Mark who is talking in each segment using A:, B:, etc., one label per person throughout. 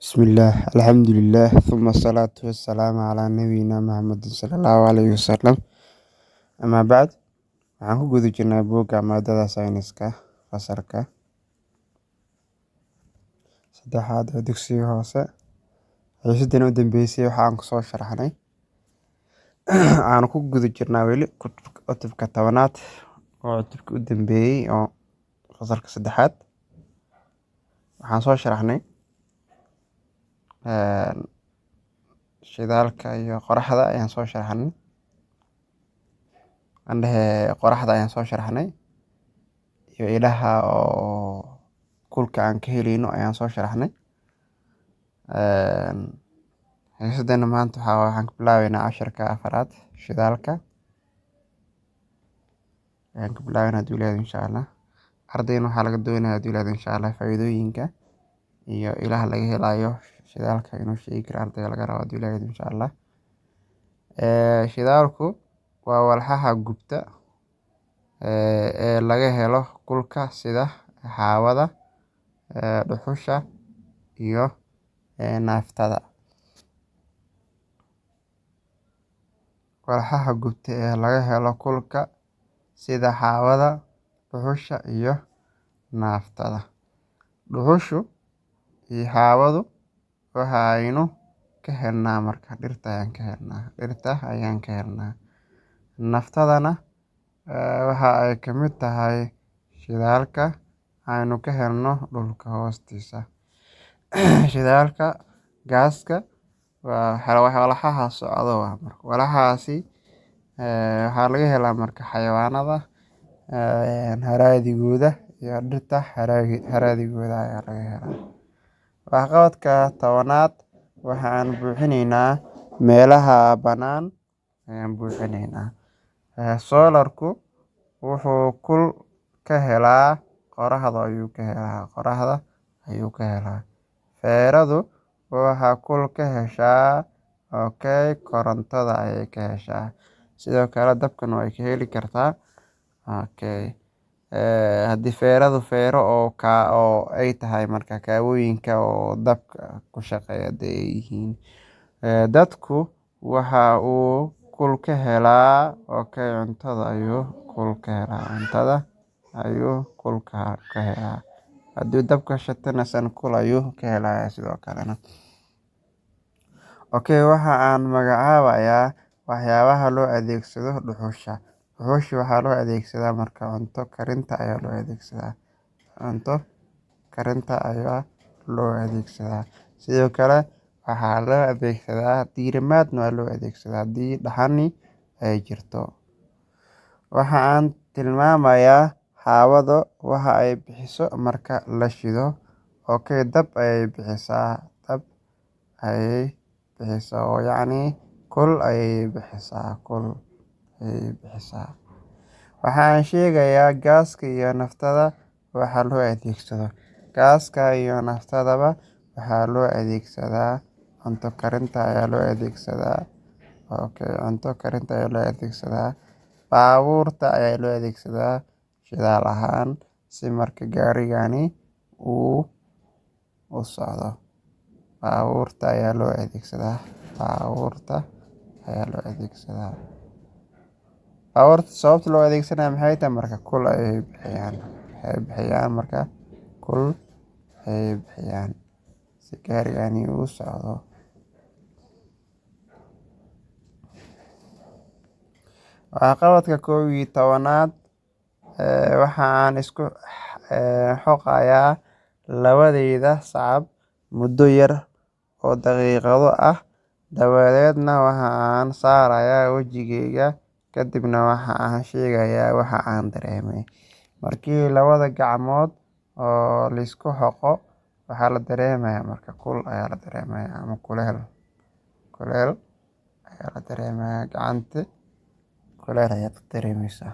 A: بسم الله الحمد لله ثم الصلاة والسلام على نبينا محمد صلى الله عليه وسلم أما بعد waxaan ku guda jirnaa buugga maadada sayniska fasalka saddexaad ee dugsiga hoose xiisaddan u dambeysay waxaan kusoo sharaxnay aan ku guda jirnaa weli cutubka tobanaad oo cutubka u dambeeyey oo fasalka saddexaad waxaan soo sharaxnay shidaalka iyo qoraxda ayaan soo sharaxnay qoraxda ayaan soo sharaxnay iyo ilaha oo kulka aan ka helayno ayaan soo sharaxnay xiisadana maanta waxaan ka bilaabeynaa casharka afaraad shidaalka ayaan ka bilaabeynaa hadduu ilaahay insha allah ardayna waxaa laga doonayaa hadduu ilaahay insha allah faa'iidooyinka iyo ilaha laga helayo shidaalka inuu sheegi karo ardayga laga rabo hadduu ilaahay insha allah shidaalku waa walxaha gubta ee laga helo kulka sida hawada dhuxusha iyo naaftada walxaha gubta ee laga helo kulka sida hawada dhuxusha iyo naaftada dhuxushu iyo hawadu waxa aynu ka helnaa marka dhirta ayaan ka helnaa naftadana waxa ay ka mid tahay shidaalka aynu ka helno dhulka hoostiisa shidaalka gaaska waa walxaha socdo marka walxahaasi waxaa laga helaa marka xayawaanada haraadigooda iyo dhirta haraadigooda ayaa laga helaa waxqabadka tobanaad waxaan buuxineynaa meelaha bannaan ayaan buuxineynaa soolarku wuxuu kul ka helaa qoraxda ayuu ka helaa feeradu waxaa kul ka heshaa korontada ayay ka heshaa sidoo kale dabkana way ka heli kartaa haddii feeradu feero oo ay tahay marka kaawooyinka oo dabka ku shaqeeya hadii ay yihiin dadku waxa uu kul ka helaa cuntada ayuu kul ka helaa haddii dabka shitana kul ayuu ka helayaa sidoo kalena waxa aan magacaabayaa waxyaabaha loo adeegsado dhuxusha waxaa loo adeegsadaa marka cunto karinta ayaa loo adeegsadaa sidoo kale waxaa loo adeegsadaa diirimaadna waa loo adeegsadaa haddii dhaxani ay jirto waxa aan tilmaamayaa hawada waxa ay bixiso marka la shido dab ayay bixisaa oo yacni kul ayay bixisaa waxa aan sheegayaa gaaska iyo naftada waxa loo adeegsado gaaska iyo naftadaba waxaa loo adeegsadaa cunto karinta ayaa loo adeegsadaa baabuurta ayaa loo adeegsadaa shidaal ahaan si marka gaarigani uu u socdo baabuurta ayaa loo adeegsadaa sababta loo adeegsanayo maxay tahay marka kul ayay bixiyaan si gaarigani u socdo waxqabadka 11aad waxaan isku xoqayaa labadayda sacab muddo yar oo daqiiqado ah dabadeedna waxa aan saarayaa wejigayga kadibna waxa aan sheegayaa waxa aan dareemay markii labada gacmood oo la isku xoqo waxaa la dareemayaa marka kul ayaa la dareemayaa ama kuleyl ayaa la dareemayaa gacanta kuleyl ayaad dareemeysaa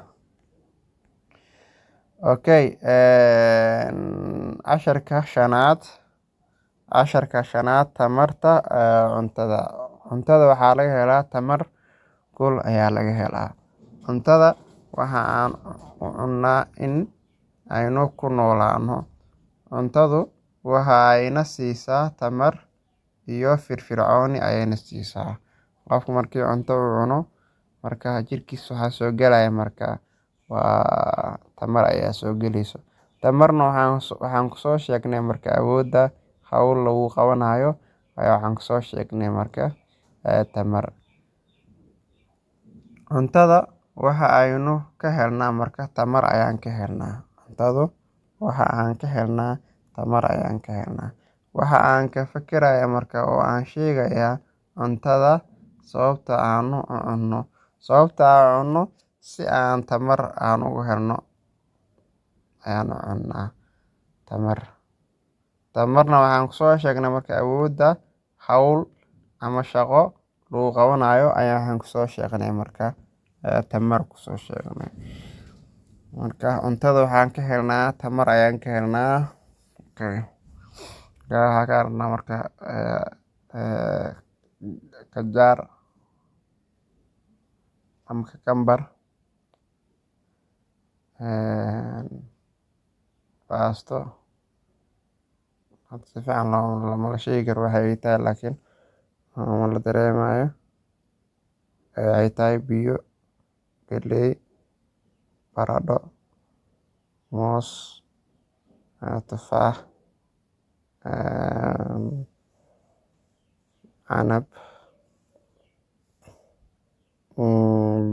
A: casharka shanaad tamarta cuntada waxaa laga helaa tamar kul ayaa laga helaa cuntada waxa aan u cunnaa in aynu ku noolaano cuntadu waxa ayna siisaa tamar iyo firfircooni ayayna siisaa. Qofka markii cunto uu cuno, marka jirkiisa waxaa soo gelaya marka waa tamar ayaa soo gelayso. Tamarna waxaan kusoo sheegnay marka awoodda hawl lagu qabanayo ayaa waxaan kusoo sheegnay marka tamar. Cuntada waxa aynu ka helnaa marka tamar ayaan ka helnaa. Cuntadu waxa aan ka helnaa tamar ayaan ka helnaa. Waxa aan ka fikirayaa marka oo aan sheegayaa cuntada sababta aan u cunno. Sababta aan u cunno si aan tamar aan ugu helno ayaan u cunnaa tamar. Tamarna waxaan kusoo sheegnay marka awoodda hawl ama shaqo lagu qabanayo ayaa waxaan kusoo sheegnay marka tamar kusoo sheegnay. Marka cuntada waxaan ka helnaa tamar ayaan ka helnaa. Waxaan ka helnaa marka qajaar ama cucumber, baasto. Si fiican lama sheegi karo waxa ay tahay, laakiin ma la dareemayo. Waxay tahay biyo, galley, baradho, moos, tufaax, canab,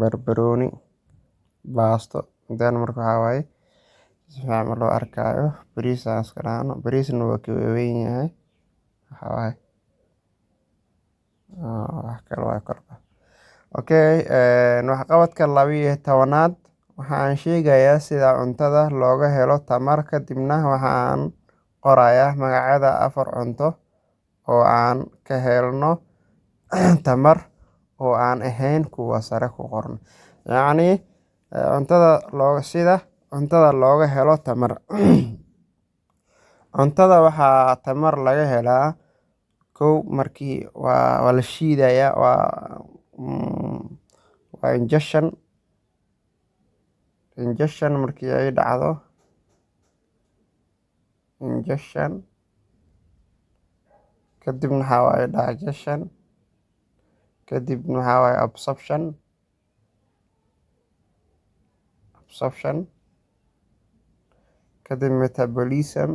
A: barbarooni, baasto. Intaan marka waxaa waaye si fiican ma loo arkayo. Bariis aan iska dhahno. Bariisna waa ka weyn yahay. Waxaa waaye wax kale waa korba. Waxqabadka 12aad waxa aan sheegayaa sida cuntada looga helo tamar. Kadibna waxa aan qorayaa magacyada 4 cunto oo aan ka helno tamar oo aan ahayn kuwa sare ku qoran. Yacni sida cuntada looga helo tamar. Cuntada waxaa tamar laga helaa markii waa la shiidayaa, waa injection markii ay dhacdo. Kadibna waxaa waaye digestion. Kadibna waxaa waaye absorption. Kadib metabolism.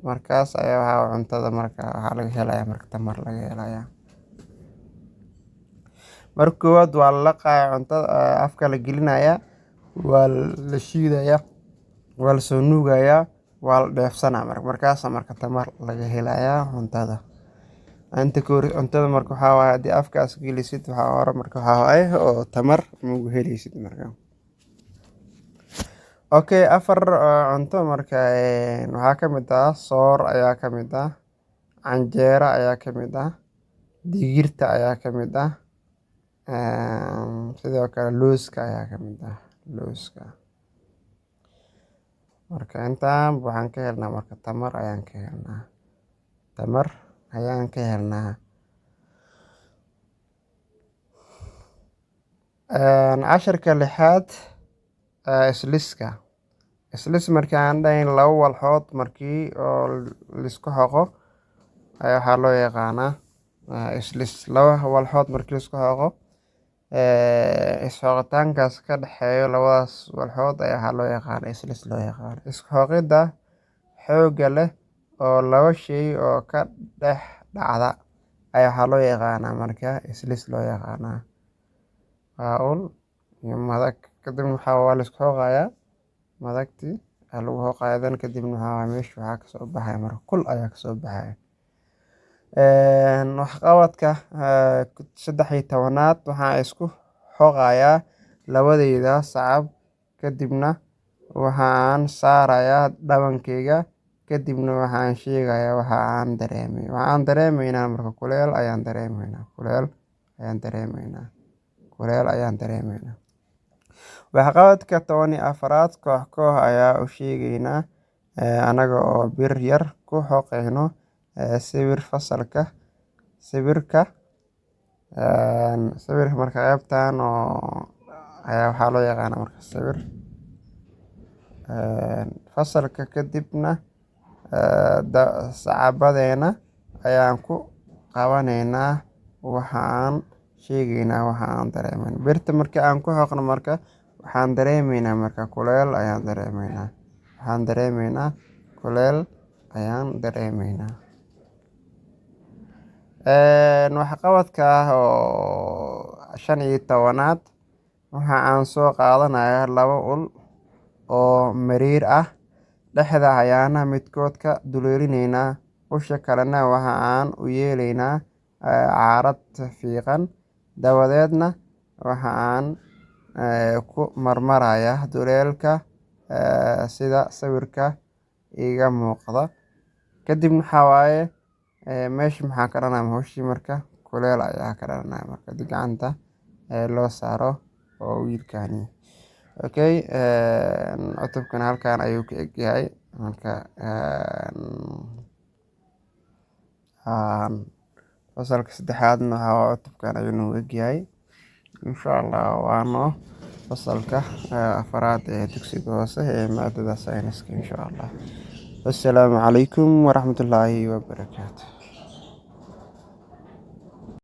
A: Markaas ayaa waxaa cuntada marka waxaa laga helayaa marka tamar laga helayaa. Marka koowaad waa la laqayaa cuntada, afka la gelinayaa, waa la shiidayaa, waa la soo nuugayaa, waa la dheefsanaa markaas marka tamar laga helayaa cuntada. Inta koori cuntada marka waxaa waaye haddii afkaas gelisid waxaa hore marka waxaa waaye oo tamar mugu helaysid marka. 4 cunto marka waxaa ka mid ah soor ayaa ka mid ah, canjeera ayaa ka mid ah, digirta ayaa ka mid ah, sidoo kale looska ayaa ka mid ah. Marka intaan waxaan ka helnaa marka tamar ayaan ka helnaa. Casharka 6aad isliska. Markii aan dhahayn 2 walxood markii oo la isku xoqo waxaa loo yaqaanaa islis. 2 walxood markii la isku xoqo, isxoqitaankaas ka dhexeeyo labadaas walxood ayaa waxaa loo yaqaanaa islis loo yaqaano. Isku xoqidda xoogga leh oo 2 shay oo ka dhex dhacda ayaa waxaa loo yaqaanaa marka islis loo yaqaanaa. Waa ul iyo madag. Kadibna waa la isku xoqayaa, madagtii ayaa lagu xoqayaa. Kadibna meesha waxaa kasoo baxaya marka kul ayaa kasoo baxaya. Waxqabadka 13aad waxaan isku xoqayaa labadayda sacab. Kadibna waxaan saarayaa dhabankayga. Kadibna waxaan sheegayaa waxa aan dareemay. Waxaan dareemaynaa marka kuleel ayaan dareemaynaa. Waxqabadka 14aad koox ayaa u sheegaynaa anaga oo bir yar ku xoqayno sawir fasalka. Sawirka marka qaybtan ayaa waxaa loo yaqaanaa marka sawir fasalka. Kadibna sacabadeena ayaan ku qabanaynaa waxa aan sheegaynaa waxa aan dareemayno. Birta markii aan ku xoqno marka waxaan dareemaynaa marka kuleyl ayaan dareemaynaa. Waxaan dareemaynaa kuleyl ayaan dareemaynaa. Waxqabadka oo 15aad waxa aan soo qaadanayaa 2 ul oo mareer ah. Dhexda ayaana midkood ka duleelinaynaa. Usha kalena waxa aan u yeelaynaa caarad fiiqan. Dabadeedna waxa aan ku marmarayaa duleelka sida sawirka iga muuqda. Kadib waxaa waaye meesha maxaa ka dhalanaya hawshii marka kuleyl ayaa ka dhalanaya marka gacanta loo saaro oo wiilkani. Cutubkan halkaan ayuu ka eg yahay marka fasalka 3aadna cutubkan ayuu nagu eg yahay. Insha Allah waana fasalka 4aad ee dugsiga hoose ee maadada sayniska insha Allah. Assalaamu calaykum waraxmatullaahi wabarakaatuh.